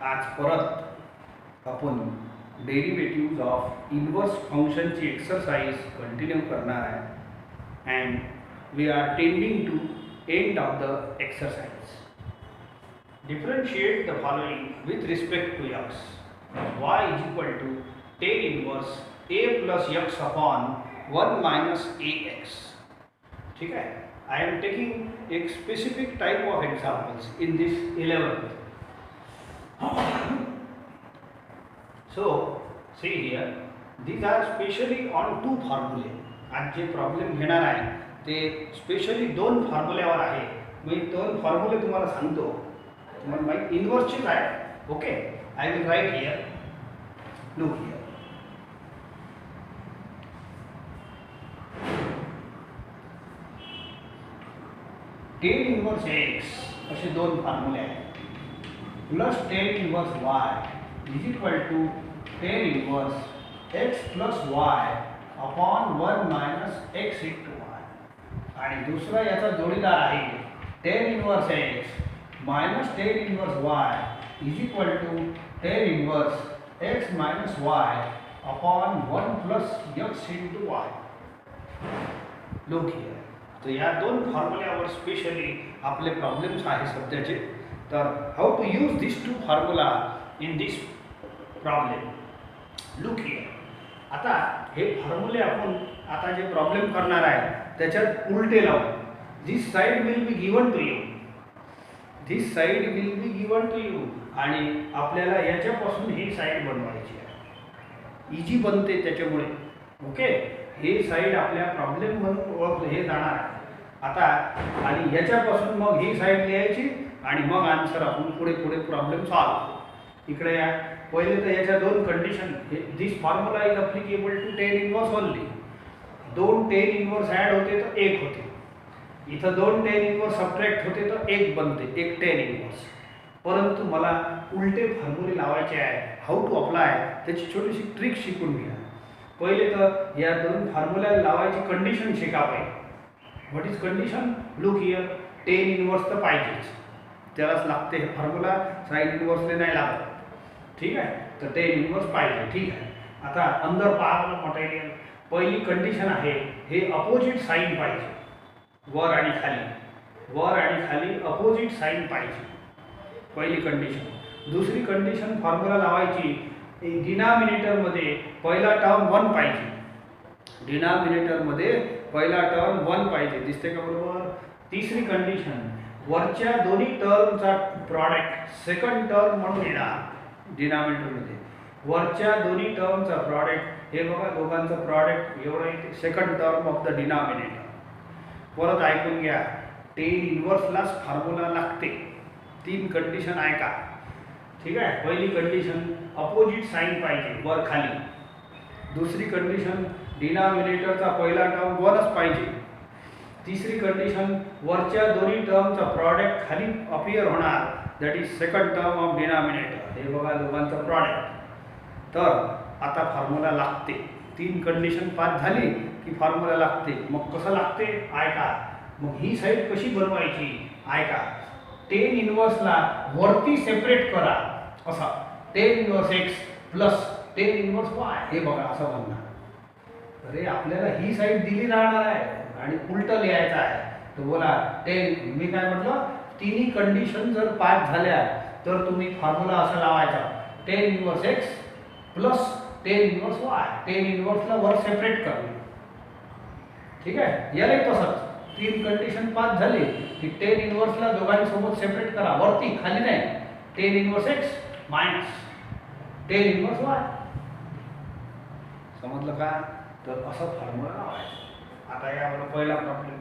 आज परत आपण डेरिव्हेटिव्ज ऑफ इनवर्स फंक्शनची एक्सरसाइज कंटिन्यू करणार आहे and we are tending to end of the exercise. Differentiate the following with respect to x. Y is equal to tan inverse a plus x upon 1 minus ax. ठीक है. I am taking a specific type of examples in this 11th. So see here, these are specially on two formulae. आज जे problem घेणार आहे ते specially दोन फॉर्म्युल्यावर आहे. मी दोन फॉर्म्युले तुम्हाला सांगतो. तुम्हाला माहिती इनवर्सचीच आहे. Okay, I will write here. Look here. Tan inverse X असे दोन फॉर्म्युले आहेत. Plus tan inverse Y is equal to tan inverse x plus Y upon 1 minus X into Y. आणि दुसरा याचा जोडीदार आहे tan inverse X minus tan inverse y is equal to tan inverse x minus y upon 1 plus x into y. Look here. तो या दोन फॉर्म्युल्यावर specially आपले problems आहे सध्याचे. तर how to use this two formula in this problem. Look here. आता हे फॉर्म्युले आपण आता जे प्रॉब्लेम करणार आहे त्याच्यात उलटे लावू. This side will be given to you. This side will be given to you आणि आपल्याला याच्यापासून ही साइड बनवायची आहे. इजी बनते त्याच्यामुळे. ओके, हे साइड आपल्या प्रॉब्लेम म्हणून ओळखलं हे जाणार आहे आता. आणि याच्यापासून मग ही साइड लिहायची आणि मग आन्सर आपण पुढे पुढे प्रॉब्लेम सॉल्व. इकडे या पहिले तर याच्या दोन condition. This formula is applicable to tan inverse only. दोन टेन इनवर्स ॲड होते तर एक होते. इथं दोन टेन इनवर्स सबट्रॅक्ट होते तर एक बनते, एक टेन इनवर्स. परंतु मला उलटे फॉर्म्युले लावायचे आहे. हाऊ टू अप्लाय त्याची छोटीशी ट्रिक शिकून घ्या. पहिले तर या दोन फॉर्म्युला लावायची कंडिशन शिका पाहिजे. What is condition? Look here. Tan inverse तर पाहिजेच, त्यालाच लागते. हे फॉर्म्युला साईन इनवर्सने नाही लागत. ठीक आहे, तर टेन इनवर्स पाहिजे. ठीक आहे. आता अंदर पाहावं मटेरियल. पहिली कंडिशन आहे हे अपोजिट साईन पाहिजे. वर आणि खाली अपोजिट साइन पाहिजे. पहिली कंडिशन. दुसरी कंडिशन फॉर्म्युला लावायची डिनॉमिनेटरमध्ये पहिला टर्म 1 पाहिजे. डिनॉमिनेटरमध्ये पहिला टर्म 1 पाहिजे. दिसते का बरोबर? तिसरी कंडिशन वरच्या दोन्ही टर्मचा प्रॉडक्ट सेकंड टर्म म्हणून येणार. डिनॉमिनेटरमध्ये वरच्या दोन्ही टर्मचा प्रॉडक्ट हे बघा, दोघांचं प्रॉडक्ट एवढं येते. Second term of the denominator. परत ऐकून घ्या. टेन इनवर्सलाच फॉर्म्युला लागते. तीन कंडिशन आहे का? ठीक आहे. पहिली कंडिशन अपोजिट साइन पाहिजे वर खाली. दुसरी कंडिशन डिनॉमिनेटरचा पहिला टर्म 1च पाहिजे. तिसरी कंडिशन वरच्या दोन्ही टर्मचा प्रॉडक्ट खाली अपियर होणार. That is second term of denominator. हे बघा दोघांचं प्रॉडक्ट. तर आता फॉर्म्युला लागते. तीन कंडिशन पास झाली की फॉर्म्युला लागते. मग कसं लागते ऐका. मग ही साईड कशी बनवायची ऐका. टेन इनवर्सला वरती सेपरेट करा. असा ten inverse x plus tan inverse Y. हे बघा असं बनणार. अरे आपल्याला ही साईड दिली राहणार आहे आणि उलटं लिहायचं आहे. तर बोला टेन. मी काय म्हटलं, तिन्ही कंडिशन जर पास झाल्या तर तुम्ही फॉर्म्युला असा लावायचा tan inverse x plus tan inverse y. Tan इनवर्सला वर सेपरेट करणे. ठीक आहे. याला तसंच तीन कंडिशन पास झाली की टेन इनवर्सला दोघांसोबत सेपरेट करा. वरती खाली नाही. Ten inverse x minus tan inverse Y. समजलं का? तर असं फॉर्म्युला लावायचं. आता यावर पहिला प्रॉब्लेम.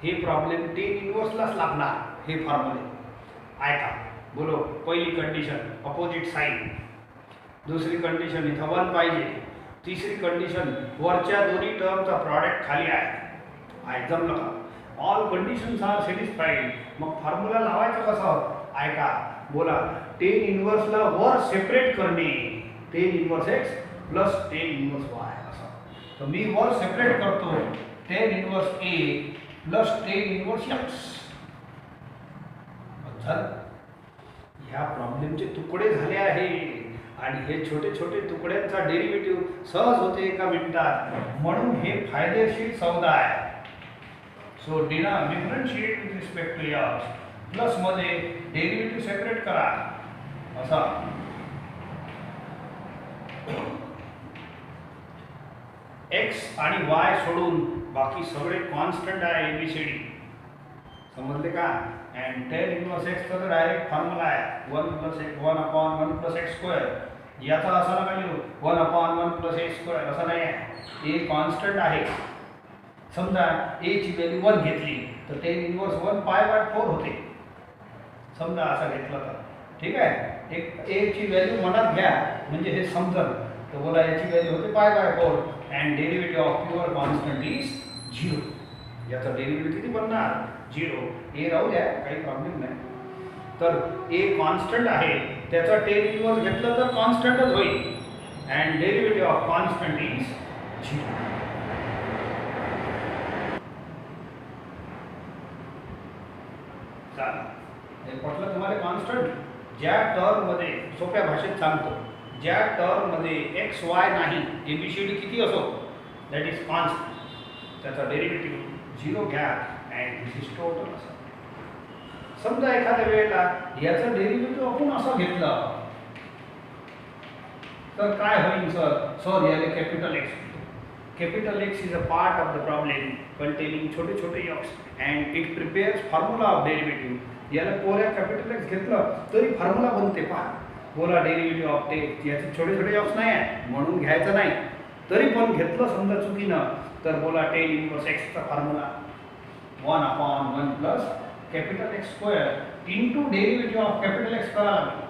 हे प्रॉब्लेम टेन इनवर्सलाच लागणार हे फॉर्म्युले. ऐका बोलो. पहिली कंडिशन अपोजिट साइन. दुसरी कंडिशन इथं 1 पाहिजे. तिसरी कंडिशन वरच्या दोन्ही टर्मचा प्रॉडक्ट खाली आहे. जमलं का? All conditions are satisfied. मग फॉर्म्युला लावायचं कसं ऐका. बोला टेन इनवर्सला वर सेपरेट करणे. Tan inverse x plus tan inverse Y असं. तर मी वर सेपरेट करतो tan inverse A plus tan inverse X. झालं. ह्या प्रॉब्लेमचे तुकडे झाले आहे आणि हे छोटे छोटे तुकड्यांचा डेरिव्हेटिव्ह सहज होते एका मिनिटात, म्हणून हे फायदेशीर सौदा आहे. So differentiate with respect to X, plus मध्ये डेरिव्हेटिव्ह सेपरेट करा असा. एक्स आणि वाय सोडून बाकी सगळे कॉन्स्टंट आहे एबीसीडी, समजले का. अँड टेन इनवर्स एक्स चा डायरेक्ट फॉर्म्युला आहे 1 + 1 x स्क्वेअर. याचा असा नका लिहू 1 / 1 + a स्क्वेअर, असं नाही आहे. ए कॉन्स्टंट आहे. समजा ए ची व्हॅल्यू 1 घेतली तर टेन इनवर्स 1π/4 होते, समजा असं घेतलं तर. ठीक आहे. एक ए ची व्हॅल्यू मनात घ्या म्हणजे हे समजलं. तर बोला याची व्हॅल्यू होते π/4 and derivative of pure constant is 0. याचा डेरिव्हेटिव्ह किती बनणार 0. ए राहू द्या, काही प्रॉब्लेम नाही. तर ए कॉन्स्टंट आहे, त्याचा टेन इनवर्स घेतलं तर कॉन्स्टंटच होईल and derivative of constant is 0. चला, हे पटलं तुम्हाला. कॉन्स्टंट ज्या टर्म मध्ये, सोप्या भाषेत सांगतो, ज्या टर्म मध्ये एक्स वाय नाही, एबीसीडी किती असो, दॅट इज कॉन्स्टंट, त्याचा डेरिव्हेटिव्ह 0 घ्या अँड दिस इज टोटल. असं समजा एखाद्या वेळेला याचं डेरिव्हेटिव्ह आपण असं घेतलं तर काय होईल सर याले capital x. Capital x is a part of the problem containing छोटे छोटे x and it prepares formula of derivative. याला पोऱ्या कॅपिटल एक्स घेतलं तरी फॉर्म्युला बनते. पहा, बोला डेरिव्हेटिव्ह ऑफ टेक्स, याचे छोटे छोटे एक्स नाही आहे म्हणून घ्यायचं नाही. तरी पण घेतलं समजा चुकीनं तर बोला टेन इनवर्स एक्सचा formula 1/1 + capital X square into derivative of capital x करावं.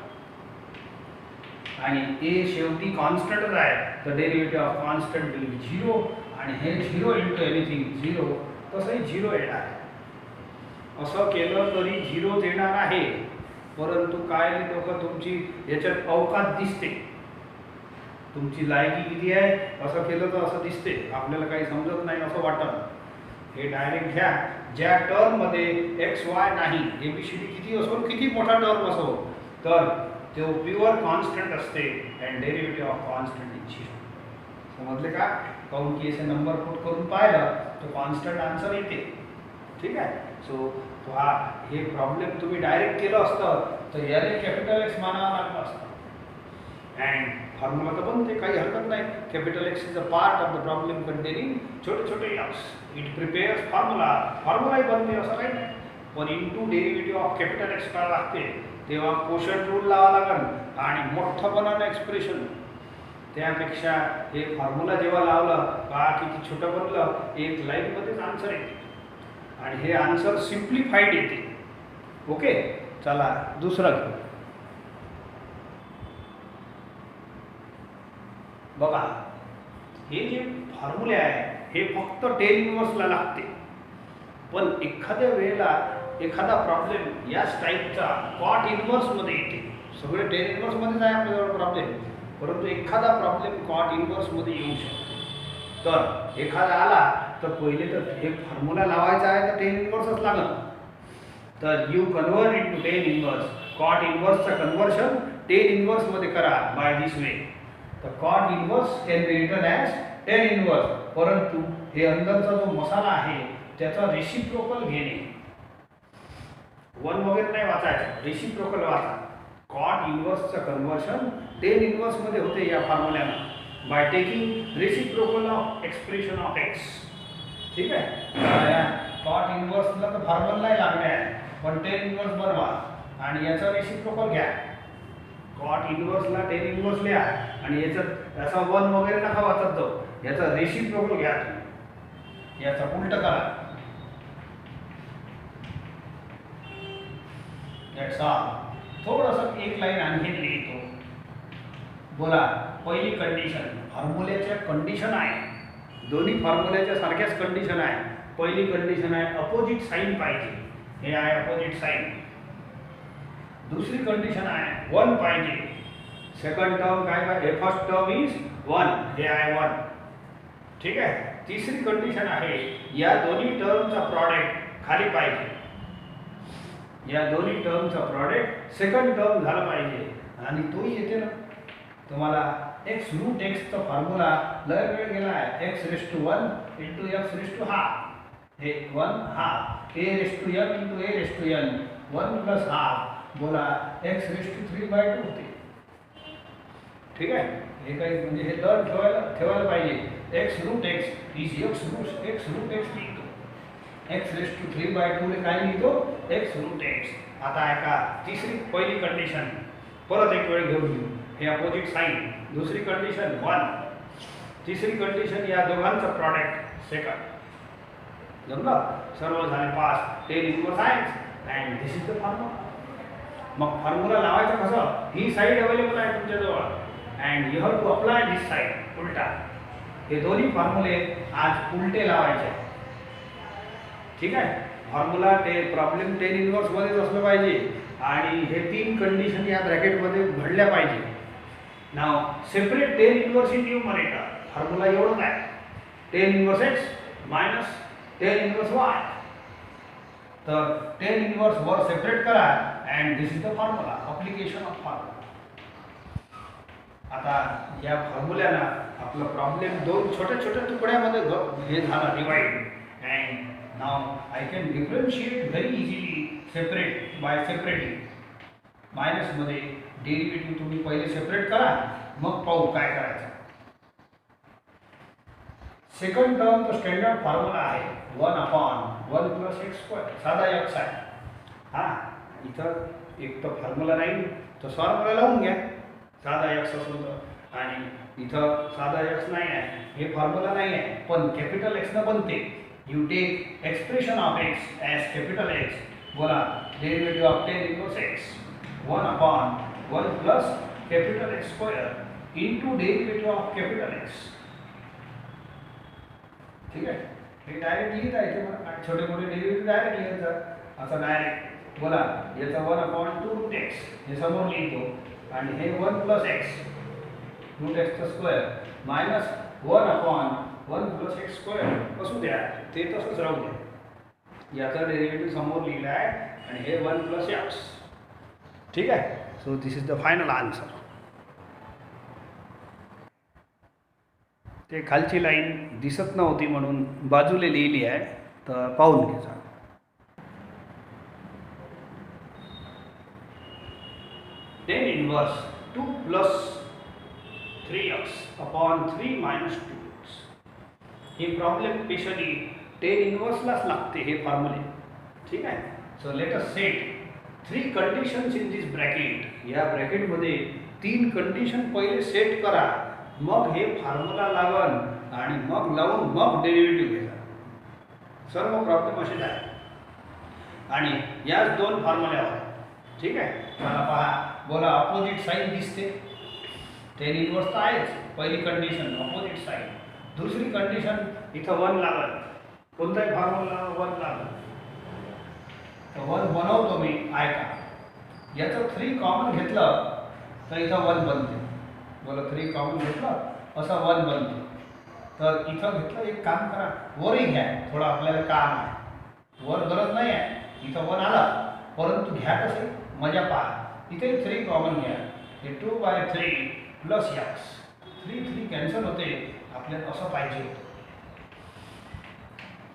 आणि ए शेवटी कॉन्स्टंटच आहे तर derivative of constant will be 0 आणि हे 0 इंटू एनिथिंग 0, तसंही 0 येणार. असं केलं तरी 0 येणार आहे, परंतु काय लोक तुमची याच्यात अवकात दिसते, तुमची लायकी किती आहे. असं केलं तर असं दिसते, आपल्याला काही समजत नाही असं वाटतं. हे डायरेक्ट घ्या. ज्या टर्म मध्ये एक्स वाय नाही, एबीसीडी किती असो, किती मोठा टर्म असो, तर तो प्युअर कॉन्स्टंट असते and derivative of constant is 0. समजले का. काऊन की असे नंबर पुट करून पाहिलं तर कॉन्स्टंट आन्सर येते. ठीक आहे. सो हा हे प्रॉब्लेम तुम्ही डायरेक्ट केलं असतं तर याने कॅपिटल एक्स मानावं लागलं असतं अँड फॉर्म्युला तर बनते, काही हरकत नाही. Capital x is a part of the problem containing छोटे छोटे एक्स. इट प्रिपेअर्स फॉर्म्युलाही बनते, असं काही नाही. पण into derivative of capital x करावं लागते, तेव्हा कोशंट रूल लावा लागेल आणि मोठं बनानं एक्सप्रेशन. त्यापेक्षा हे फॉर्म्युला जेव्हा लावलं का किती छोटं बनलं, एक लाईनमध्येच आन्सर येते आणि हे आन्सर सिम्प्लिफाईड येते. ओके, चला दुसरं घेऊ. बघा, हे जे फॉर्म्युले आहे हे फक्त टेन इनवर्सला लागते, पण एखाद्या वेळेला एखादा प्रॉब्लेम याच टाईपचा कॉट इनवर्समध्ये येते. सगळे टेन इनवर्समध्येच आहे आपल्याजवळ प्रॉब्लेम, परंतु एखादा प्रॉब्लेम कॉट इनवर्समध्ये येऊ शकतो. तर एखादा आला तर पहिले तर हे फॉर्म्युला लावायचा आहे तर टेन इनवर्सच लागेल. तर you convert into tan inverse. Cot इनवर्सचं कन्वर्शन टेन इनवर्समध्ये करा बाय दिस वे. तर cot inverse can be written as tan inverse, परंतु हे अंदरचा जो मसाला आहे त्याचा रेसिप्रोकल घेणे. 1 वगैरे नाही वाचायचं, रेसिप्रोकल वाचा. कॉट इनवर्सचं कन्वर्शन टेन इनवर्समध्ये होते या फॉर्म्युल्यानं by taking reciprocal of expression of x. ठीक आहे. कॉट इनवर्सला तर फॉर्म्युला नाही लागणे आहे, पण टेन इनवर्स बनवा आणि याचा रेसिप्रोकल घ्या. कॉट इनवर्सला टेन इनवर्स लिहा आणि याचा 1 वगैरे नका वाचत जाऊ, याचा रेसिप्रोकल घ्या, याचा उलट करा. That's all. थोडंसं एक लाईन आणखी लिहितो. बोला, पहिली कंडिशन फॉर्म्युल्याच्या कंडिशन आहे, दोन्ही फॉर्म्युल्याच्या सारख्याच कंडिशन आहे. पहिली कंडिशन आहे अपोजिट साईन पाहिजे, हे आहे अपोजिट साईन. दुसरी कंडिशन आहे 1 पाहिजे. सेकंड टर्म काय पाहिजे, फर्स्ट टर्म इज 1, हे आहे 1. ठीक आहे. तिसरी कंडिशन आहे या दोन्ही टर्मचा प्रॉडक्ट खाली पाहिजे. या दोन्ही टर्मचं प्रॉडक्ट सेकंड टर्म झालं पाहिजे आणि तोही येते ना तुम्हाला एक्स रूट एक्सचा फॉर्म्युला लय वेळ गेला आहे X raise to 1 into X raise to half हे 1 half A raise to N into A raise to N 1 plus half बोला एक्स रेस टू 3/2 होते ठीक आहे हे काही म्हणजे हे दर ठेवायला पाहिजे X root X is X root X लिहितो एक्स रेस टू 3/2 ले काय लिहितो एक्स रूट एक्स आता ऐका तिसरी पहिली कंडिशन परत एक वेळ घेऊन घेऊ हे अपोजिट साइन दूसरी कंडिशन 1 तीसरी कंडिशन या दोघांचं प्रॉडक्ट सेकंड जमलं सर्व झाले pass 10 inverse sines and this is the formula मग फॉर्म्युला लावायचं कसं ही साइड अवेलेबल आहे तुमच्याजवळ and you have to apply this side उलटा हे दोन्ही फॉर्म्युले आज उलटे लावायचे ठीक आहे फॉर्म्युला ते प्रॉब्लेम 10 इनवर्स मध्येच असलं पाहिजे आणि हे तीन कंडिशन या ब्रॅकेटमध्ये घडल्या पाहिजे now separate 10 inverse in numerator formula एवढंच आहे 10 inverse x minus 10 inverse y तर 10 इनवर्स वर सेपरेट करा and this is the formula application of formula आता या फॉर्म्युल्याला आपला प्रॉब्लेम दोन छोट्या छोट्या तुकड्यामध्ये हे झाला divide and now I can differentiate very easily separate by separating minus मध्ये डेरिव्हेटिव्ह तुम्ही पहिले सेपरेट करा मग पाहू काय करायचं सेकंड टर्म तो स्टँडर्ड फॉर्म्युला आहे 1/1 प्लस एक्स स्क्वेअर साधा एक्स आहे हां इथं एक तर फॉर्म्युला नाही तर फॉर्म्युला लावून घ्या साधा एक्स असेल तर आणि इथं साधा एक्स नाही आहे हे फॉर्म्युला नाही आहे पण कॅपिटल एक्सनं बनते you take expression of x as capital X बोला derivative of 10 inverse x 1/1 plus capital X square into derivative of capital X ठीक आहे हे डायरेक्ट लिहित आहे ते मला छोटे मोठे डेरिव्हेटिव्ह डायरेक्ट लिहायचं असं डायरेक्ट बोला याचा 1/2 रूट एक्स हे समोर लिहितो आणि हे 1 प्लस एक्स रूट एक्सचा square minus 1/1 plus x square असू द्या ते तसंच राहू द्या याचा डेरिव्हेटिव्ह समोर लिहिला आहे आणि हे 1 प्लस एक्स ठीक आहे so this is the final answer ते खालची लाईन दिसत नव्हती म्हणून बाजूला लिहिली आहे तर पाहून घ्यायचा 10 inverse 2 plus 3x upon 3 minus 2x ही प्रॉब्लेम स्पेशली 10 इनवर्सलाच लागते हे फॉर्म्युले ठीक आहे so let us set 3 conditions in this bracket या ब्रॅकेटमध्ये 3 कंडिशन पहिले सेट करा मग हे फॉर्म्युला लागन आणि मग लावून मग डेरिव्हेटिव्ह घ्यायचा सर्व प्रॉब्लेम असेच आहे आणि याच दोन फॉर्म्युल्यावर ठीक आहे मला पहा बोला अपोजिट साईड दिसते 10 इनवर्स तर आहेच पहिली कंडिशन अपोजिट साईड दुसरी कंडिशन इथं 1 लागल कोणताही फॉर्म्युला 1 लागल तर 1 बनवतो मी ऐका याचं 3 कॉमन घेतलं तर इथं 1 बनते बोला 3 कॉमन घेतलं असं 1 बनतो तर इथं घेतलं एक काम करा वरही घ्या थोडं आपल्याला काम आहे वर गरज नाही आहे इथं 1 आला परंतु घ्या कसे मजा पहा इथे 3 कॉमन घ्या हे 2/3 प्लस एक्स 3 कॅन्सल होते आपल्याला असं पाहिजे होतं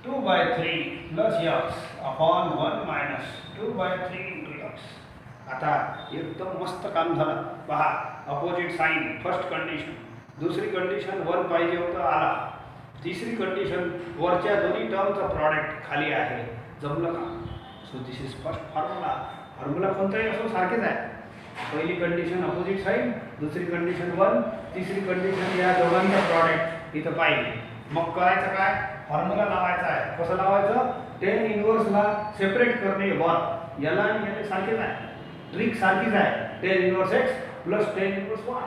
2/3 plus x upon 1 minus 2/3 into x आता एकदम मस्त काम झालं पहा अपोजिट साइन फर्स्ट कंडिशन दुसरी कंडिशन 1 पाहिजे होतं आला तिसरी कंडिशन वरच्या दोन्ही टर्मचं प्रॉडक्ट खाली आहे जमलं का so this is first formula कोणताही असो सारखेच आहे पहिली कंडिशन अपोजिट साईड दुसरी कंडिशन 1 तिसरी कंडिशन या दोघांचं प्रॉडक्ट इथं पाहिजे मग करायचं काय फॉर्म्युला लावायचा आहे कसं लावायचं 10 इनवर्सला सेपरेट करणे 1 याला आणि याला सारखेच आहे ट्रिक सारखीच आहे 10 inverse x plus 10 inverse y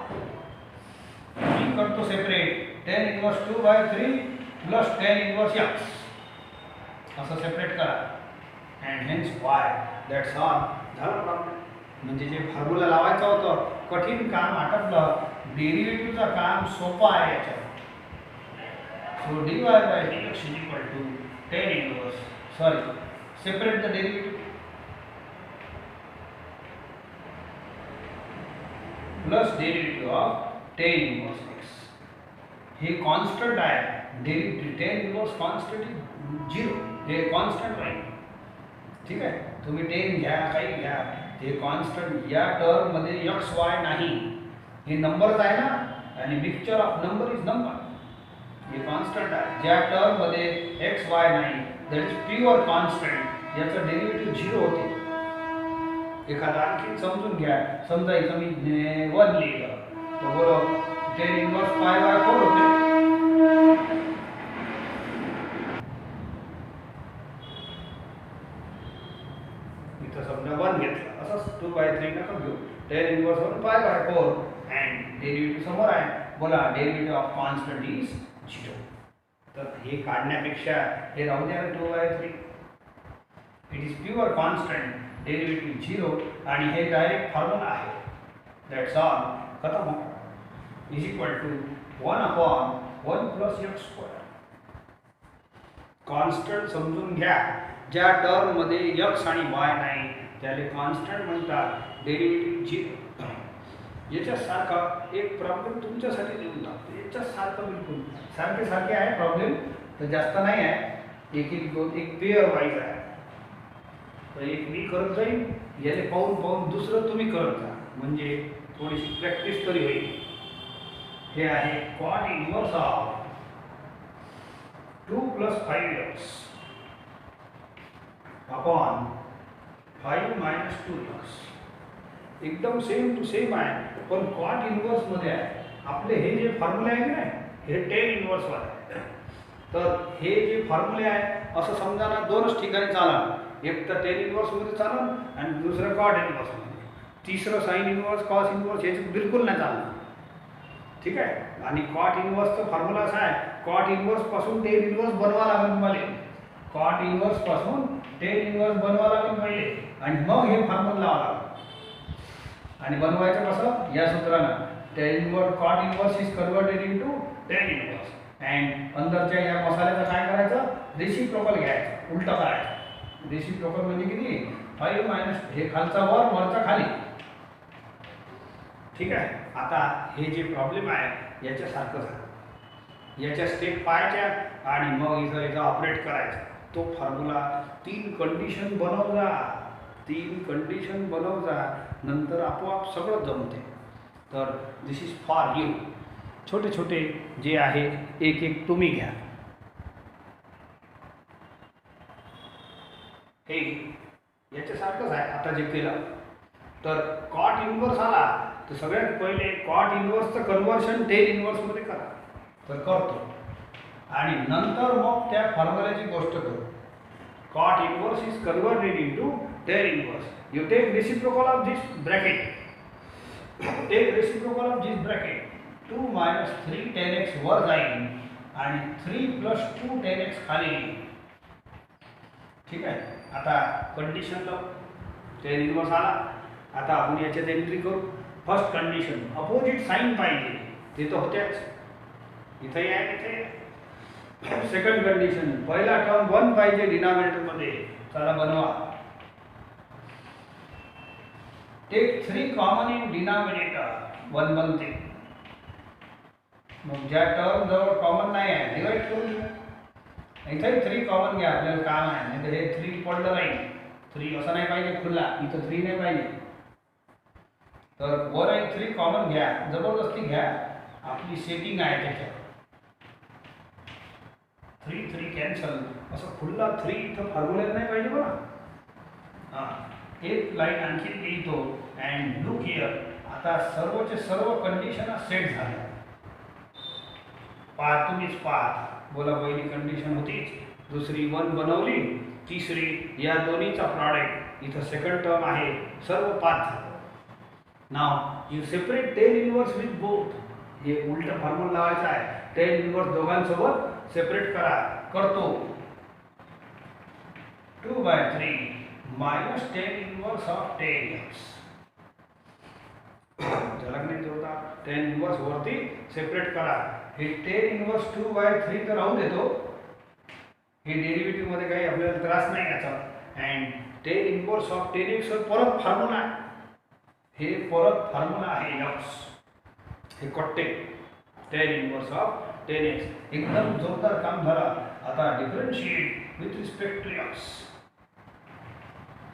मी करतो separate 10 inverse 2/3 plus 10 inverse x असं सेपरेट करा and hence y that's all झालं प्रॉब्लेम म्हणजे जे फॉर्म्युला लावायचं होतं कठीण काम आटपलं डेरिव्हेटिव्हचं काम सोपं आहे याच्यात so dy/dx = 10 inverse sorry separate the derivative plus derivative of tan inverse x. हे कॉन्स्टंट आहे. Tan inverse constant is 0. हे कॉन्स्टंट राहील. ठीक आहे. तुम्ही टेन घ्या, काही घ्या, हे कॉन्स्टंट. या टर्म मध्ये एक्स वाय नाही. हे नंबरच आहे ना, आणि mixture of number is number. हे कॉन्स्टंट आहे. ज्या टर्म मध्ये एक्स वाय नाही, दॅट इज प्युअर कॉन्स्टंट. याचं डेरिव्हेटिव्ह 0 होते. एखादा आणखी समजून घ्या. समजा इथं मी 1 लिहिलं, तर बोलो टेन इनवर्स पाय बाय 4 होते. इथं समजा 1 घेतलं, असंच 2/3 नका घेऊ. Tan inverse 1 pi by 4 and derivative समोर आहे. बोला डेरिव्हेटिव्ह ऑफ कॉन्स्टंट इज 0. तर हे काढण्यापेक्षा हे राहू द्या 2/3. It is pure constant, derivative 0 आणि हे डायरेक्ट फॉर्म्युला आहे. That's all. खतम. Is equal to 1/1 plus x square. Constant समजून घ्या. ज्या टर्म मध्ये एक्स आणि वाय नाही त्याला कॉन्स्टंट म्हणतात. डेरिव्हेटिव्ह 0. याच्यासारखा एक प्रॉब्लेम तुमच्यासाठी देऊन टाकतो. याच्यासारखं बिलकुल सारखे सारखे आहे प्रॉब्लेम, तर जास्त नाही आहे. एक पेअर वाईज आहे. तर एक मी करत जाईन, याने पाहून पाहून दुसरं तुम्ही करत जा, म्हणजे थोडीशी प्रॅक्टिस तरी होईल. हे आहे cot inverse of 2 + 5x upon 5 - 2x. एकदम सेम टू सेम आहे, पण कॉट इनवर्स मध्ये आहे. आपले हे जे फॉर्म्युले आहे ना, हे टेन इनवर्स वर आहे. तर हे जे फॉर्म्युले आहे असं समजा ना, दोनच ठिकाणी चालणार. एक तर टेन इनवर्स मध्ये चालणार आणि दुसरं कॉट इनवर्स मध्ये. तिसरं साइन इनवर्स, कॉस इनवर्स याचे बिलकुल नाही चालणार. ठीक आहे. आणि कॉट इनवर्सचा फॉर्म्युला असा आहे, कॉट इनवर्स पासून टेन इनवर्स बनवा लागेल तुम्हाला. कॉट इनवर्स पासून टेन इनवर्स बनवा लागेल पहिले, आणि मग हे फॉर्म्युला लावा लागेल. आणि बनवायचं कसं? या सूत्रानं. Tan inverse cot inverse is converted into tan inverse. And अंदरच्या या मसाल्याचं काय करायचं? रेसिप्रोकल घ्यायचं, उलटं करायचं. रेसिप्रोकल म्हणजे किती? 5 - हे खालचा वर, वरचा खाली. ठीक आहे. आता हे जे प्रॉब्लेम आहे याच्यासारखंच आहे. याच्या स्टेप पाहायच्या आणि मग इथं ऑपरेट करायचं. तो फॉर्म्युला 3 कंडिशन बनव जा. 3 कंडिशन बनव जा, नंतर आपोआप सगळं जमते. तर दिस इज फॉर यू. छोटे छोटे जे आहे एक एक तुम्ही घ्या. हे याच्यासारखंच आहे. आता जे केलं तर कॉट इनवर्स आला, तर सगळ्यात पहिले कॉट इनवर्सचं कन्वर्शन टेन इनवर्समध्ये करा. तर करतो, आणि नंतर मग त्या फॉर्म्युल्याची गोष्ट करू. Cot inverse is converted into tan inverse. You take reciprocal of this bracket. Take reciprocal of this bracket. 2 - 3 10x वर जाईल आणि 3 + 2 10x खाली येईल. ठीक आहे. आता कंडिशन लावू. टेन इनवर्स आला. आता आपण याच्यात एंट्री करू. फर्स्ट कंडिशन, अपोजिट साइन पाहिजे. ते तर होत्याच, इथेही आहे, इथे. सेकंड कंडिशन, पहिला टर्म 1 पाहिजे डिनॉमिनेटर मध्ये. चला बनवा. Take 3 common in denominator. 1 बनते. मग ज्या टर्म जवळ कॉमन नाही आहे डिवाइड करून घ्या. इथेही 3 कॉमन घ्या, आपल्याला काम आहे. नाही तर हे 3 पडलं नाही. 3 असं नाही पाहिजे खुला, इथं 3 नाही पाहिजे. तर वर आहे 3 कॉमन घ्या, जबरदस्ती घ्या. आपली सेटिंग आहे त्याच्यात. 3 कॅन्सल. असं खुल्ला 3 इथं फॉर्म्युला नाही पाहिजे बघा. हां, एक लाईन आणखी लिहितो. And look here. आता सर्वचे सर्व कंडिशन सेट झाल्या. पाहा, तुम्हीच पाहा. बोला, पहिली कंडिशन होतीच, दुसरी 1 बनवली, तिसरी या दोन्हीचा प्रॉडक्ट. इथं सेकंड टर्म आहे, सर्व 5 झालं. Now you separate tan inverse with both. हे उलट फॉर्म्युला लावायचा आहे. टेन इनवर्स दोघांसोबत सेपरेट करा. करतो. 2/3 - 10 इनवर्स ऑफ 10x. त्याला नाही जोडता. 10 इनवर्स वरती सेपरेट करा. हे 10 इनवर्स 2/3 तर राहू देतो. हे डेरिव्हेटिव्ह मध्ये काही आपल्याला त्रास नाही याचा. अँड 10 इनवर्स ऑफ 10x परत फॉर्म्युला. हे परत फॉर्म्युला आहे एक्स, हे कट्टे tan इनवर्स ऑफ 10x. एकदम जोरदार काम झालं. आता differentiate with respect to x.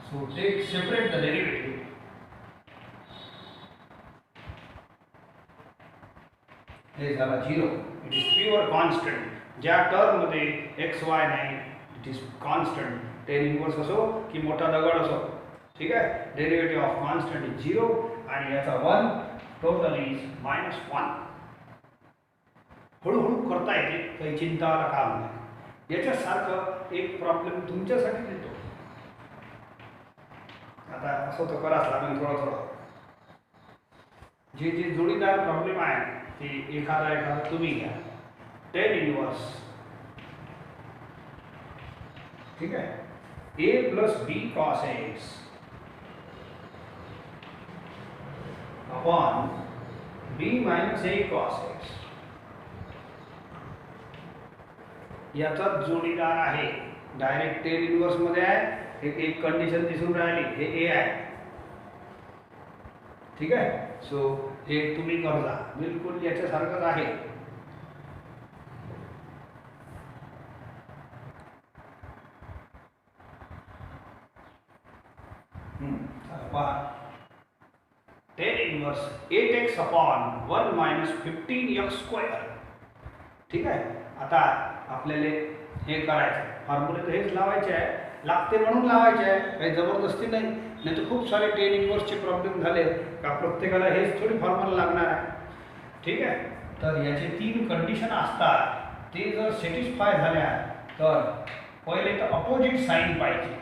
So take separate the derivative. हे झाला 0. It is pure constant. ज्या टर्म मध्ये एक्स वाय नाही, it is constant. tan inverse असो की मोठा दगड असो, ठीक आहे. डेरिव्हेटिव्ह ऑफ कॉन्स्टंट इज 0 आणि याचा 1. Total is -1. हळूहळू करता येते, काही चिंताला काम नाही. याच्यासारखं एक प्रॉब्लेम तुमच्यासाठी देतो. आता असं तर कराच लागेल थोडं थोडं. जे जे जोडीदार प्रॉब्लेम आहे ते एखादा तुम्ही घ्या. tan इनवर्स, ठीक आहे, a plus B cos X upon b minus a cos X. याचा जोडीदार आहे. डायरेक्ट tan इनवर्स मध्ये आहे. एक कंडिशन दिसून राहिली, हे a आहे, ठीक आहे. सो हे तुम्ही करता बिलकुल याच्यासारखंच आहे. tan inverse 8x upon 1 minus 15x square. ठीक आहे. आता आपल्याला हे करायचं, फॉर्म्युले तर हेच लावायचे आहे, लागते म्हणून लावायचे आहे, काही जबरदस्ती नाही. नाही तर खूप सारे tan इनवर्सचे प्रॉब्लेम झाले का प्रत्येकाला हेच थोडी फॉर्म्युला लागणार आहे, ठीक आहे. तर याचे 3 कंडिशन असतात. ते जर सॅटिस्फाय झाल्या तर पहिले तर अपोजिट साइन पाहिजे,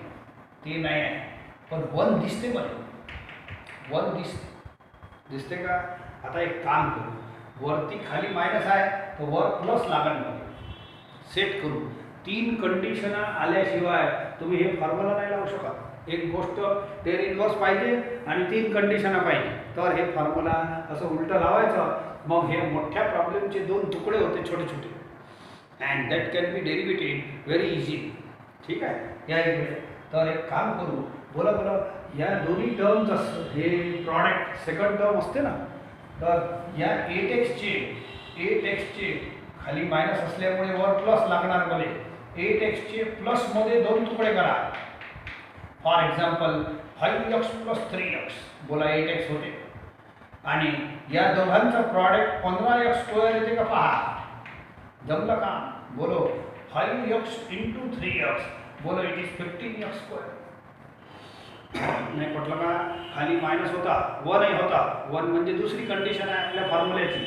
ते नाही आहे. पण 1 दिसते, बरं 1 दिसते का. आता एक काम करू, वरती खाली मायनस आहे तर वर प्लस लागण सेट करू. 3 कंडिशन आल्याशिवाय तुम्ही हे फॉर्म्युला नाही लावू शकत. एक गोष्ट tan इनवर्स पाहिजे आणि 3 कंडिशन पाहिजे, तर हे फॉर्म्युला असं उलटं लावायचं. मग हे मोठ्या प्रॉब्लेमचे 2 तुकडे होते छोटे छोटे, and that can be derivated very easy, ठीक आहे. या इकडे तर एक काम करू, बोला बोला, या दोन्ही टर्मचं हे प्रॉडक्ट सेकंड टर्म असते ना, तर या 8x चे खाली मायनस असल्यामुळे वर प्लस लागणार. मला 8x चे प्लस मध्ये 2 तुकडे करा. For example 5x plus 3x, बोला 8x होते, आणि या दोघांचं प्रॉडक्ट 15x स्क्वेअर येते का पहा. जमलं का. बोलो 5x इंटू 3x, बोलो इट इज 15x स्क्वेअर. नाही पटलं का. खाली मायनस होता, 1 होता. 1 म्हणजे दुसरी कंडिशन आहे आपल्या फॉर्म्युल्याची.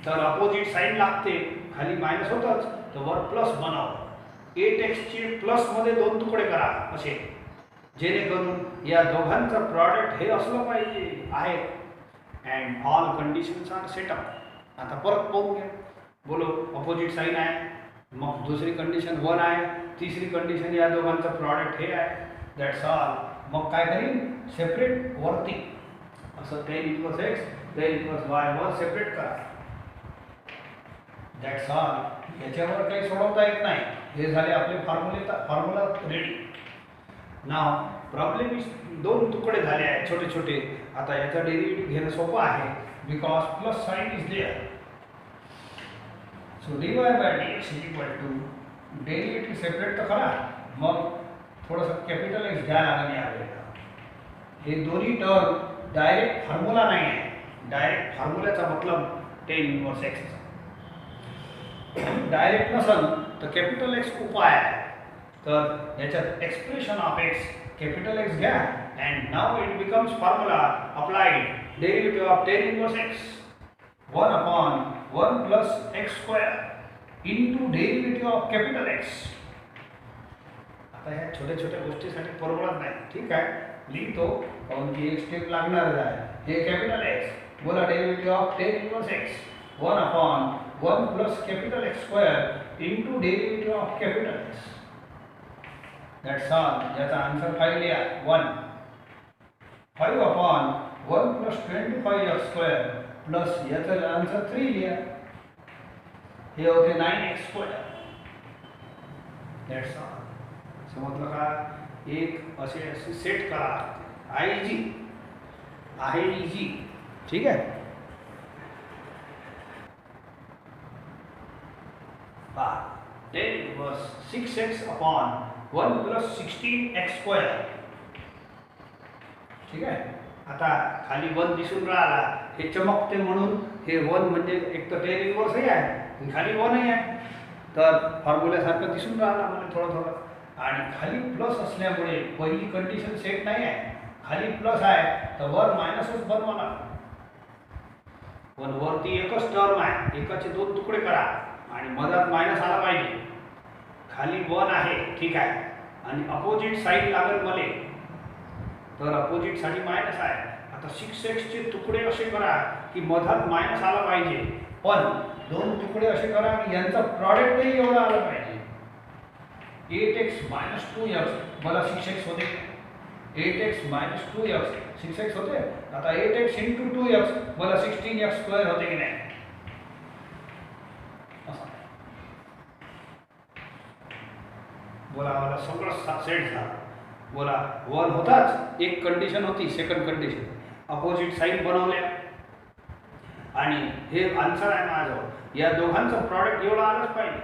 तर अपोजिट साइन लागते, खाली मायनस होताच तर वर प्लस बनाव. 8x चे प्लस मध्ये 2 तुकडे करा असे, जेणेकरून या दोघांचं प्रॉडक्ट हे असलं पाहिजे आहे. And all conditions are setup. आता परत पाहू घ्या. बोलो अपोजिट साइन आहे, मग दुसरी कंडिशन 1 आहे, तिसरी कंडिशन या दोघांचं प्रॉडक्ट हे आहे. That's all. मग काय करीन, सेपरेट वरती असं tan inverse x tan inverse y वर सेपरेट करा. That's all. याच्यावर काही सोडवता येत नाही. हे झाले आपले formula ready. Now problem is 2 तुकडे झाले आहेत छोटे छोटे. आता याचा डेरिव्हेटिव्ह घेणं सोपं आहे, because plus sign is there. So dy by dx is equal to, derivative separate तर करा, मग थोडंसं कॅपिटल एक्स घ्या लागेल यावेळेला. हे दोन्ही टर्म डायरेक्ट फॉर्म्युला नाही आहे. डायरेक्ट फॉर्म्युल्याचा मतलब tan इनवर्स x. डायरेक्ट नसल तर कॅपिटल एक्स उपाय आहे. तर याच्यात expression of x capital X घ्या, and now it becomes formula applied. Derivative of tan inverse x 1 upon 1 plus x square into derivative of capital X. आता ह्या छोट्या छोट्या गोष्टीसाठी परवडत नाही, ठीक आहे. लिहितो, कारण की एक स्टेप लागणारच आहे. हे कॅपिटल एक्स, बोला derivative of tan inverse x 1 upon 1 plus capital X square into derivative of capital x. That's all. याचा आन्सर 5 लिहा. 1 5 upon 1 plus 25x square plus याचा आन्सर 3 लिहा. हे होते 9x स्क्वेअर. That's all. समजलं का. एक असे सेट करा, आयजी आहे इजी. ठीक आहे. पहा tan inverse 6x upon 1 plus 16x². ठीक आहे. आता खाली 1 दिसून राहिला, हे चमकते म्हणून हे 1 म्हणजे एक तर टेन इनवर्सही आहे, खाली 1ही आहे, तर फॉर्म्युल्यासारखं दिसून राहिला म्हणजे थोडं थोडं. आणि खाली प्लस असल्यामुळे पहिली कंडिशन सेट नाही आहे, खाली प्लस आहे तर वर मायनसच बनवा लागतो. पण वरती एकच टर्म आहे, एकाचे 2 तुकडे करा आणि मधात मायनस आला पाहिजे. खाली 1 आहे, ठीक आहे, आणि अपोजिट साईड लागेल मले, तर अपोजिट साठी मायनस आहे. आता 6x चे तुकडे असे करा की मधात मायनस आला पाहिजे, पण 2 तुकडे असे करा की यांचा प्रॉडक्टही एवढा आला पाहिजे. 8x - 2x मला 6x होते. 8x - 2x 6x होते. आता 8x × 2x मला 16x² होते की नाही. बोला मला सगळं सेट झालं. बोला 1 होताच, एक कंडिशन होती, सेकंड कंडिशन अपोजिट साईड बनवल्या आणि हे आन्सर आहे माझं. या दोघांचं प्रॉडक्ट एवढं आलंच पाहिजे.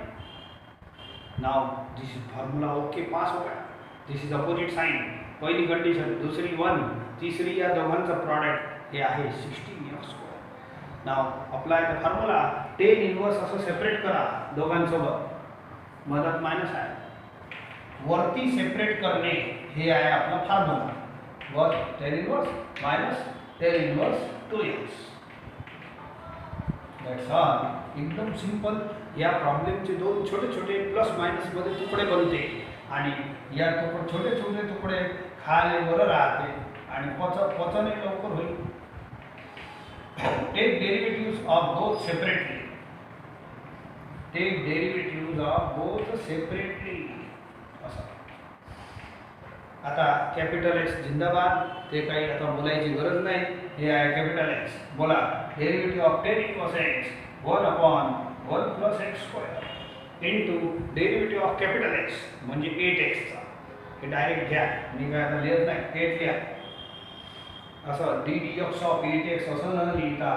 Now this is formula okay, pass हो गया. दिस इज अपोजिट साईड, पहिली कंडिशन, दुसरी 1, तिसरी या दोघांचं प्रॉडक्ट हे आहे 16x². Now apply the formula. Tan inverse असं सेपरेट करा दोघांसोबत, मधात मायनस आहे, वरती सेपरेट करणे हे आहे आपला formula. Were tan inverse minus tan inverse 2x. That's all. एकदम सिंपल. या प्रॉब्लेमचे 2 छोटे छोटे प्लस मायनस मध्ये तुकडे बनते आणि या छोटे छोटे तुकडे खाली वर राहते आणि पचन लवकर होईल. Take derivatives of both separately. Take derivatives of both separately. आता कॅपिटल एक्स जिंदाबाद, ते काही आता बोलायची गरज नाही. हे आहे कॅपिटल एक्स. बोला derivative of tan inverse X 1 upon 1 plus x² into derivative of capital X म्हणजे 8x चा. हे डायरेक्ट घ्या, मी काय आता लिहित नाही, 8 लिहा. असं ddx ऑफ 8x असं न लिहिता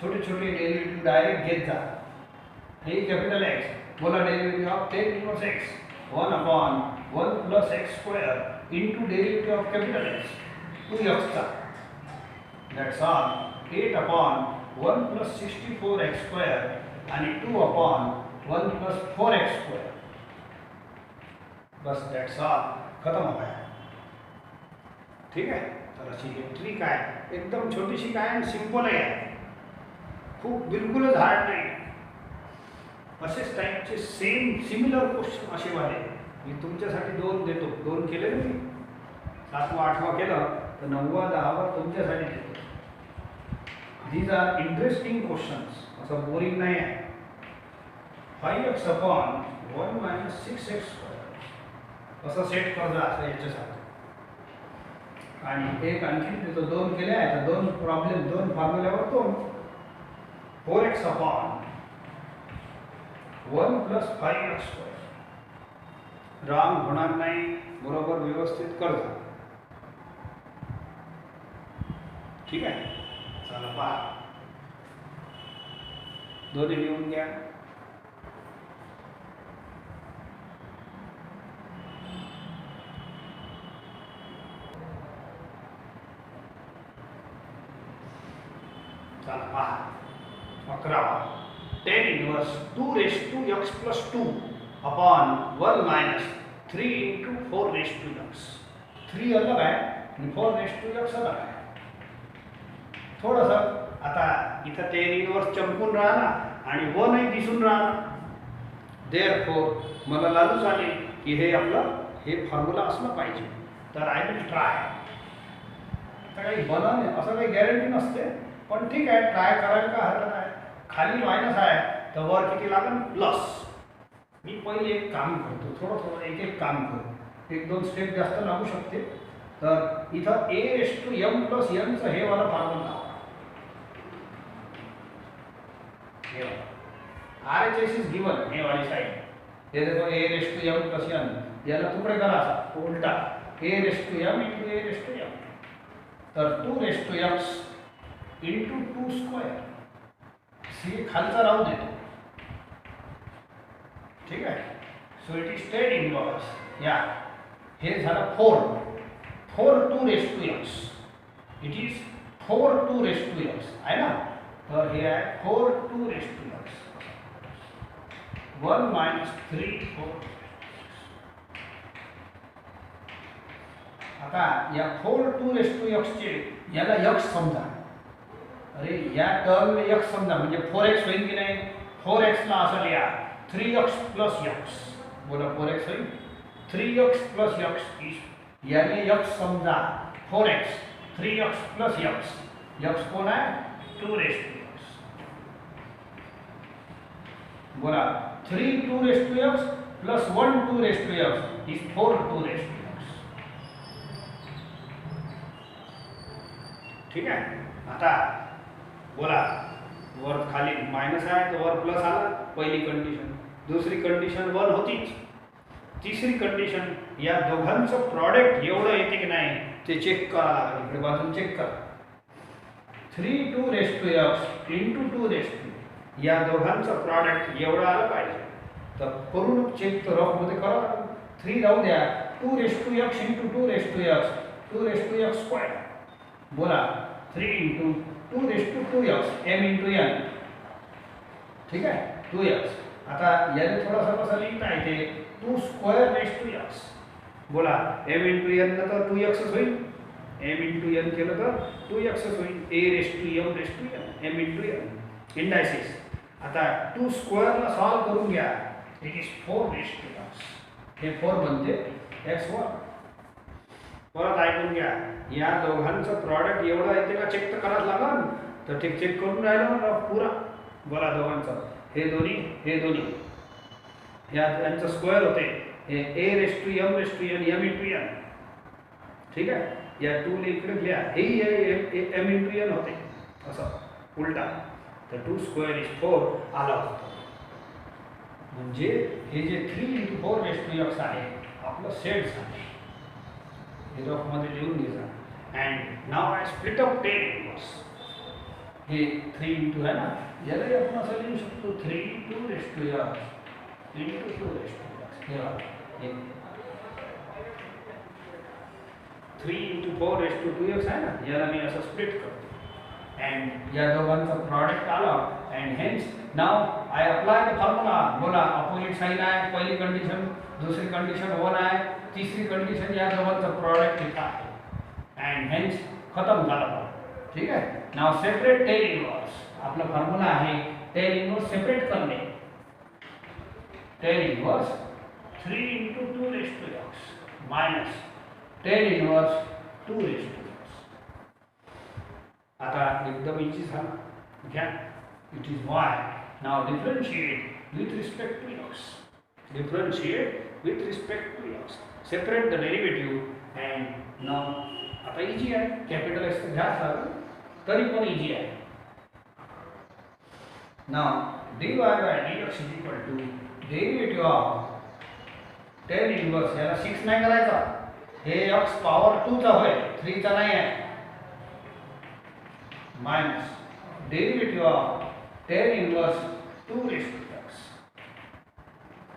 छोटे छोटे डेरिव्हेटिव्ह डायरेक्ट घेत जा. हे कॅपिटल एक्स. बोला derivative of tan inverse X 1 upon 1 plus x² into derivative of capital X 2x चा. That's all. 8 upon 1 plus 64x² आणि 2 upon 1 plus 4x². Bus that's all. खत्म हो गया. ठीक आहे. तर अशी एक ट्रिक आहे, एकदम छोटीशी काय आणि सिंपल आहे, खूप बिलकुलच हार्ड नाही. असेच टाईपचे सिमिलर क्वेश्चन असे वाले मी तुमच्यासाठी 2 देतो. 2 केले ना मी, 7वा 8वा केलं तर 9वा 10वा तुमच्यासाठी देतो. दीज आर इंटरेस्टिंग क्वेश्चन्स, असं बोरिंग नाही आहे. 5x अपॉन 1 - 6x² असं सेट कर जा असं याच्यासाठी. आणि एक आणखी देतो, 2 केले आहे तर 2 problem 2 फॉर्म्युल्यावर 2. 4x upon 1 plus 5x². Wrong होणार नाही, बरोबर व्यवस्थित कर जा. ठीक आहे. चला पहा, दोन्ही लिहून घ्या. चला पहा, 11वा. 10 inverse 2x + 2 upon 1 minus 3 × 4x. 3 अलग आहे आणि 4x अलग आहे. थोडंसं आता इथं 10 इनवर्स चमकून राहिला आणि 1ही दिसून राहिला. देअरफॉर मला लालूच आली की हे आपलं हे फॉर्म्युला असलं पाहिजे. तर आय विल ट्राय. आता काही बनवणे असं काही गॅरंटी नसते, पण ठीक आहे, ट्राय करायला का हरकत आहे. खाली मायनस आहे तर वर किती लागेल प्लस. मी पहिले एक काम करतो, थोडं एक काम करू, 1-2 स्टेप जास्त लागू शकते. तर इथं a⁻m + n चं हे वाला फॉर्म्युला लावा. हे RHS इज गिवन, हे वाली साइड. हे देखो a⁻m + n, याला तुकडे करा असा उलटा, a⁻m × a⁻m. तर 2x इंटू 2 स्क्वेअर, सी खालचा राहू देतो, ठीक आहे. So it is tan inverse या हे झालं 4 2x, इट इज 4 2x आहे ना. तर हे आहे 4 2x, 1 मायनस 3 4. आता या 4 2x चे याला x समजा. अरे या टर्मला x समजा म्हणजे 4x होईल की नाही. 4x ला असं लिहा 3x प्लस x. बोला 4x होईल 3x प्लस x इज याने x समजा 4x 3x प्लस x कोण आहे 2x. बोला 3 2x plus 1 2x is 4 2x. ठीक आहे. आता बोला वर खाली मायनस आहे तर वर प्लस आला, पहिली कंडिशन. दुसरी कंडिशन 1 होतीच. तिसरी कंडिशन या दोघांचं प्रॉडक्ट एवढं येते की नाही ते चेक करा. इकडे बाजून चेक करा. 3 2x इंटू 2 या दोघांचं प्रॉडक्ट एवढं आलं पाहिजे. तर करून चेक तर रफ मध्ये करा. 3 राहू द्या 2x इंटू 2x स्क्वेअर. बोला 3 into 2x m into n. ठीक आहे 2x. आता याने थोडासा कसा लिहिता येते 2 स्क्वेअर x. बोला m इंटू n तर 2x होईल. m इंटू n केलं तर 2x होईल. a m into n इंडायसिस. आता 2 स्क्वेअरला सॉल्व करून घ्या. It is 4x. हे 4 बनते x1. परत ऐकून घ्या. या दोघांचं प्रॉडक्ट एवढं येते का चेक तर करायला लागल. तर ठीक चेक करून राहिलो ना पुरा. बोला दोघांचं हे दोन्ही या त्यांचं स्क्वेअर होते. हे m इंटू n. ठीक आहे. या 2 ने इकडे लिहा. हे m इंटू n होते असं उलटा. तर 2 स्क्वेअर इज 4 आला होता. म्हणजे हे जे 3 इंटू 4x आहे आपलं सेट झालं. हे रफ मध्ये लिहून घ्यायचा. And now I split up 10 inverse. हे 3 इंटू आहे ना, यालाही आपण असं लिहू शकतो 3 2x इंटू 2x. हे बघा 3 इंटू 4x आहे ना, याला मी असं स्प्लिट करतो. अँड या दोघांचं प्रॉडक्ट आलं. And hence now I apply the formula. बोला अपोजिट साइन आहे. पहिली कंडिशन, दुसरी कंडिशन 1 आहे, तीसरी कंडिशन या दोघांचं प्रॉडक्ट येत आहे. अँड हेन्स खतम झालं. ठीक आहे. Now separate tan inverse. आपला फॉर्म्युला आहे टेन इनवर्स सेपरेट करणे. Tan inverse 3 into 2x minus tan inverse 2x. आता एकदम इजी झालं. घ्या it is y. Now differentiate with respect to x. Differentiate with respect to x. Separate the derivative. And now आता easy आहे. Capital x घ्याच लागेल तरी पण इजी आहे. Now dy by dx is equal to derivative of tan inverse. याला 6 नाही करायचा. हे x पॉवर 2 चा होय, 3 चा नाही आहे. Minus derivative of tan inverse 2x.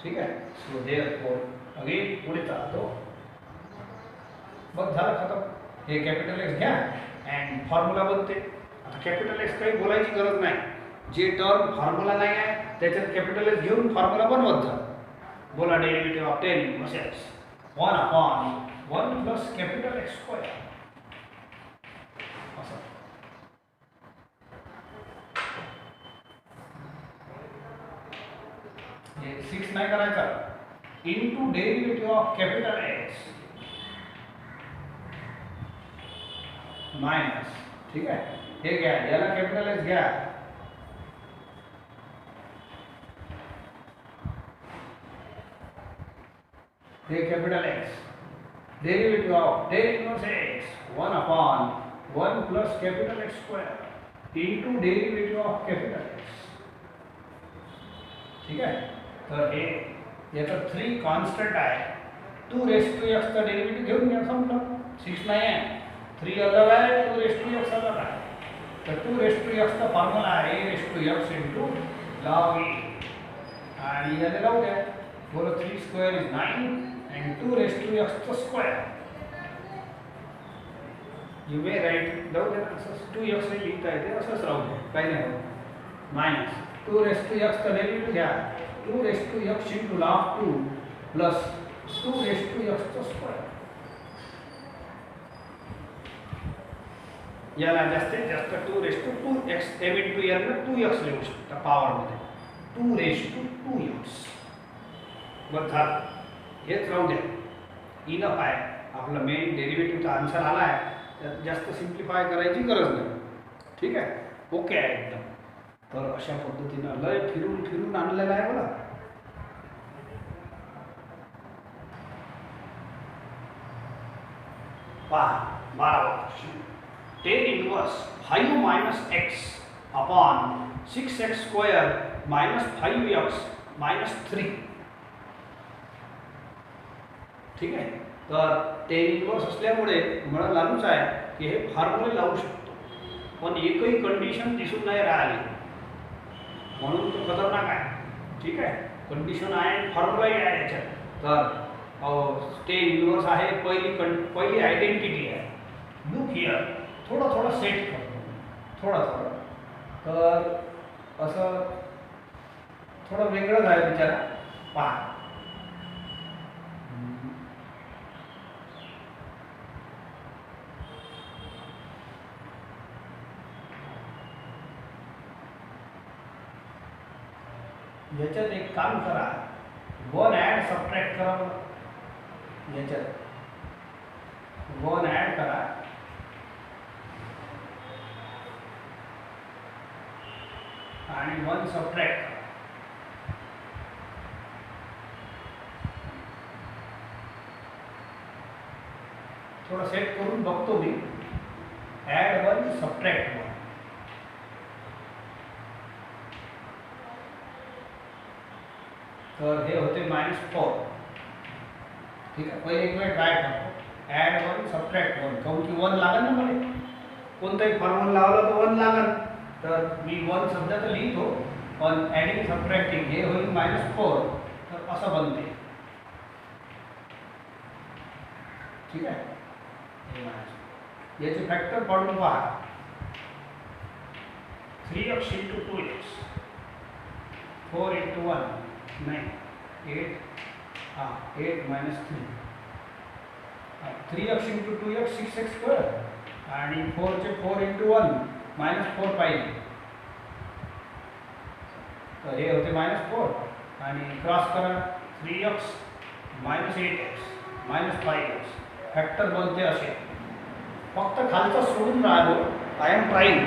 ठीक आहे. सो देयरफॉर अगेन पुढे चालतो. बस झालं खतम. हे कॅपिटल एक्स घ्या अँड फॉर्म्युला बनते. आता कॅपिटल एक्स काही बोलायची गरज नाही. जे टर्म फॉर्म्युला नाही आहे त्याच्यात कॅपिटल एक्स घेऊन फॉर्म्युला बनवत जा. बोला derivative of tan inverse X 1 upon 1 plus capital X square. असं हे 6 नाही करायचा. Into derivative of capital x minus. ठीक आहे. हे घ्या याला कॅपिटल एक्स घ्या. हे capital x derivative of tan inverse X 1 upon 1 plus capital X square into derivative of capital X. ठीक आहे. तर हे याचा 3 कॉन्स्टंट आहे. 2x चा डेरिवेटिव्ह घेऊन घ्या. संपलं. 6 नाही आहे 3 अलग आहे, 2 रेस टू एक्स अलग आहे. तर 2 रेस टू एक्सचा फॉर्म्युला आहे a raise to X into log a. आणि याला लावू द्या. बरं 3 square is 9 and 2 raise to एक्सचा स्क्वेअर. यू मे राईट जाऊ द्या असं 2x लिहिता येते असंच राहू द्या, काही नाही होत. मायनस 2 रेस टू एक्सचा डेरिव्हेटिव्ह घ्या. 2 raise to X into log 2 plus 2 raise to एक्सचा स्क्वेअर. याला जास्तीत जास्त 2 raise to 2x m into n ला 2x लिहू शकता पॉवरमध्ये. 2 रेस टू 2x. बरं झालं, हेच राहू द्या. इनफ आहे. आपला मेन डेरिव्हेटिव्हचा आन्सर आला आहे, त्यात जास्त सिम्प्लिफाय करायची गरज नाही. ठीक आहे, ओके आहे एकदम. तर अशा पद्धतीनं लय फिरून फिरून आणलेलं आहे बघा. पहा 12 question. tan inverse 5 minus x upon 6x square minus 5x minus 3. ठीक आहे, तर tan inverse असल्यामुळे मला लागूच आहे की हे फॉर्म्युले लावू शकतो, पण एकही कंडिशन दिसून नाही राहिली, म्हणून तो खतरनाक आहे. ठीक आहे, कंडिशन आहे, फॉर्म्युलाही आहे याच्यात. तर tan inverse आहे, पहिली आयडेंटिटी आहे. लुक हिअर, थोडा थोडा सेट करतो, थोडा थोडा. तर असं थोडं वेगळं आहे बिचारा. पहा, याच्यात एक काम करा, 1 ॲड सबट्रॅक्ट करा. याच्यात 1 ॲड करा आणि 1 सबट्रॅक्ट करा. थोडं सेट करून बघतो मी. Add 1 subtract 1. तर हे होते -4. ठीक आहे, पहिले एक वेळ ट्राय करतो. Add 1 subtract 1. काहून की 1 लागेल ना मला, कोणताही फॉर्म्युला लावला तर 1 लागेल. तर मी 1 सध्या तर लिहितो, पण ॲडिंग सबट्रॅक्टिंग हे होईल -4. तर असं बनते. ठीक आहे, याचे फॅक्टर काढून पहा. 3x into 2x, 4 into 1 9, 8 8 minus 3. 3x into 2x 6x square आणि 4 चे 4 इंटू 1 -4 पाहिजे. तर हे होते -4 आणि क्रॉस करा. 3x -8x -5x फॅक्टर बनते असे. फक्त खालचं सोडून राहिलो. I am trying.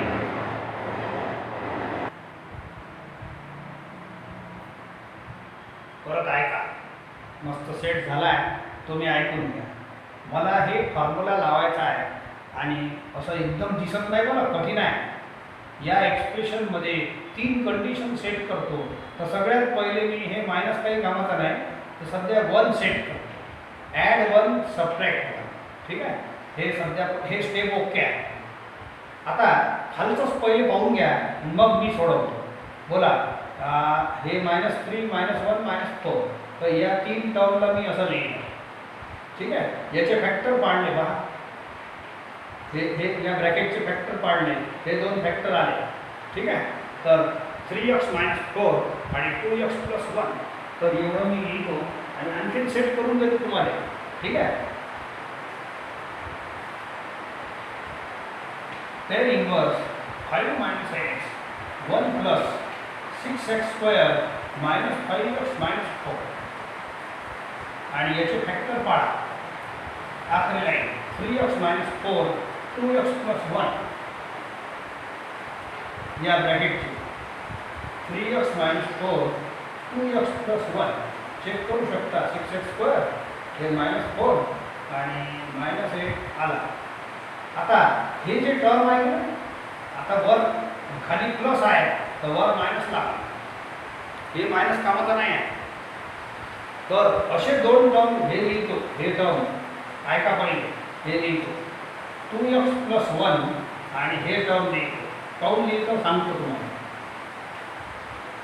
परत ऐका, मस्त सेट झाला आहे, तुम्ही ऐकून घ्या. मला हे फॉर्म्युला लावायचा आहे आणि असं एकदम दिसत नाही बघा, कठीण आहे. या एक्सप्रेशनमध्ये 3 कंडिशन सेट करतो. तर सगळ्यात पहिले मी हे मायनस काही कामाचं नाही, तर सध्या 1 सेट करतो. Add 1 subtract 1. ठीक आहे, हे सध्या हे स्टेप ओके आहे. आता खालचंच पहिले पाहून घ्या, मग मी सोडवतो. बोला, हे -3 -1 -4. तर या 3 टर्मला मी असं लिहिलं. ठीक आहे, याचे फॅक्टर पाडले पहा. हे या ब्रॅकेटचे फॅक्टर पाडले, हे 2 फॅक्टर आले. ठीक आहे, तर 3x -4 आणि 2x + 1. तर एवढं मी लिहितो आणि आणखीन सेट करून देतो तुम्हाला. ठीक आहे, tan inverse 5 minus x 1 plus 6x square minus 5x minus 4. आणि याचे फॅक्टर पाडा. आखरी line 3x minus 4 2x plus 1. या ब्रॅकेटची 3x minus 4 2x plus 1 check करू शकता. 6x स्क्वेअर हे -4 आणि -8 आला. आता हे जे टर्म आहे ना, आता वर खाली प्लस आहे तर वर मायनस लागला. हे मायनस कामाचं नाही आहे. तर असे 2 टर्म हे लिहितो. हे टर्म ऐका पहिले, हे लिहितो. 2x+1 आणि हे टर्म लिहितो. काऊन लिहितो सांगतो तुम्हाला.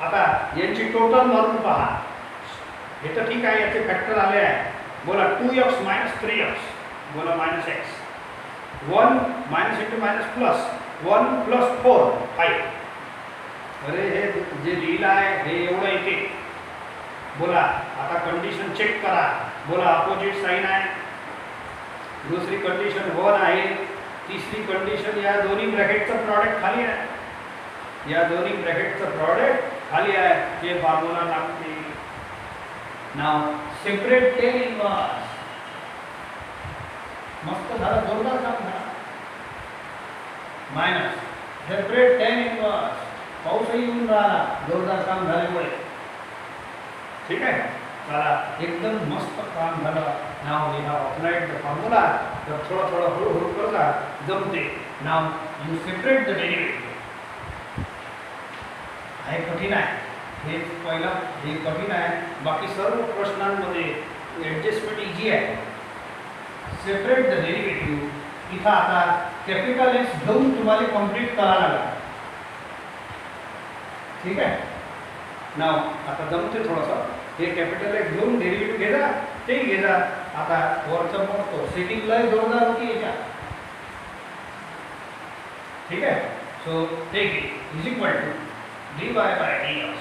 आता यांची टोटल मारून पहा. हे तर ठीक आहे, याचे फॅक्टर आले आहे. बोला 2x - 3x, बोला -x. 1 - into -plus 1 + 4 5. अरे हे जे लिहिलं आहे हे एवढं येते. बोला आता कंडिशन चेक करा. बोला अपोजिट साइन आहे. दुसरी कंडिशन 1 आहे. तिसरी कंडिशन या दोन्ही ब्रॅकेटचं प्रॉडक्ट खाली आहे. या दोन्ही ब्रॅकेटचं प्रॉडक्ट खाली आहे. हे फॉर्म्युला लागते. नाव सेपरेट टेन इनवर्स. मस्त झालं, जोरदार काम झालं. Minus separate tan inverse. पाऊसही येऊन राहिला जोरदार काम झाल्यामुळे. ठीक आहे, चला एकदम मस्त काम झालं. नाव लिहा अप्लाइड द फॉर्म्युला. जर थोडं थोडं हळूहळू करता जमते. नाव यू सेपरेट द डेरिव्हेटिव्ह. हे कठीण आहे. हे पहिला हे कठीण आहे. बाकी सर्व प्रश्नांमध्ये ॲडजस्टमेंट इझी आहे. Separate the derivative. इथं आता कॅपिटल एक्स घेऊन तुम्हाला कंप्लीट करावं लागेल. ठीक आहे, नाव आता जमते थोडंसं. हे कॅपिटल एक्स घेऊन डेरिव्हेटिव्ह घेजा, ते घेजा. आता वरचं म्हणतो सेटिंग लय जोरदार होती याच्यात. ठीक आहे, so take it is equal to dy by dx.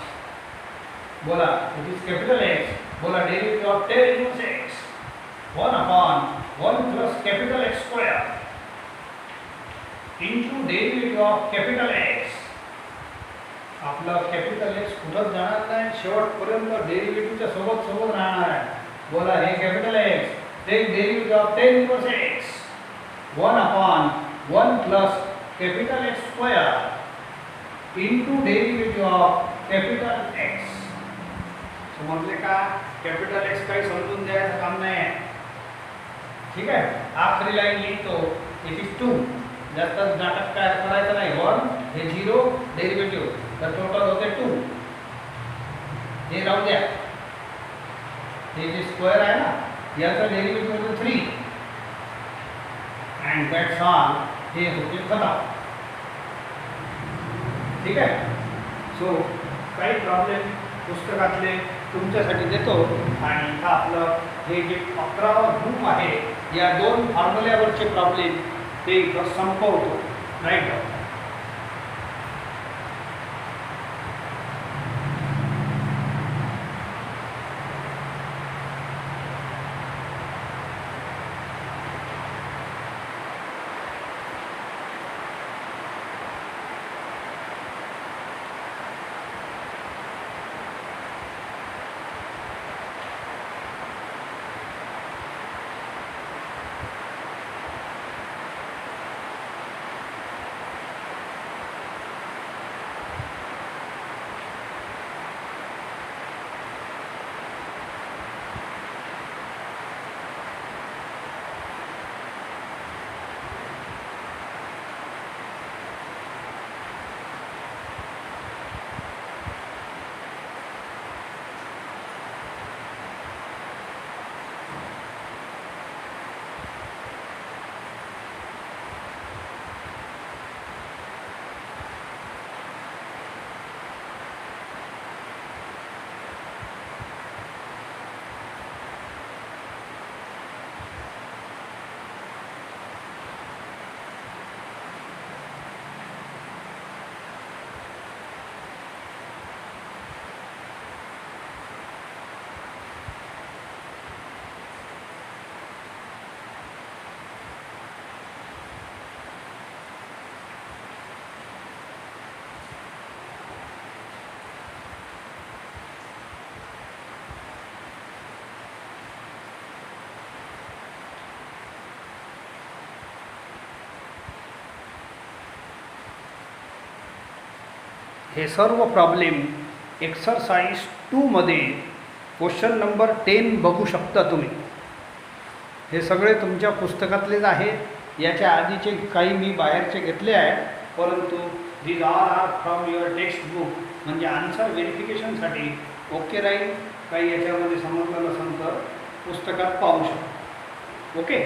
बोला इट इज कैपिटल एक्स. बोला derivative of tan inverse x 1/1 plus capital X square into derivative of capital X. आपला कॅपिटल एक्स कुठंच जाणार नाही. शेवटपर्यंत डेरिव्हेटिव्हच्या सोबत राहणार आहे. बोला हे capital X take derivative of tan inverse x 1/1 plus capital X square into derivative of capital X. समजले का? कैपिटल एक्स काही समजून द्यायचं काम नाही आहे. ठीक आहे, आखरी लाईन लिहितो. It is 2. जास्त नाटक काय करायचं नाही. 1 हे 0 डेरिव्हेटिव्ह तर टोटल होते 2. हे राहू द्या. हे जे स्क्वेअर आहे ना याचा डेरिव्हेटिव्ह होते 3 अँड दॅट्स ऑल. हे होते खतम. ठीक आहे, सो काही प्रॉब्लेम पुस्तकातले तुमच्यासाठी देतो. आणि इथं आपलं हे जे 11वा ग्रुप आहे या 2 फॉर्म्युल्यावरचे प्रॉब्लेम ते इथं संपवतो. राईट. हे सर्व प्रॉब्लेम एक्सरसाइज 2 मध्ये क्वेश्चन नंबर 10 बघू शकता तुम्ही. हे सगळे तुमच्या पुस्तकातलेच आहे. याच्या आधीचे काही मी बाहेरचे घेतले आहे, परंतु these are from your textbook. म्हणजे आन्सर व्हेरिफिकेशनसाठी ओके राहील. काही याच्यामध्ये समजलं नसेल तर पुस्तकात पाहू शकतो. ओके.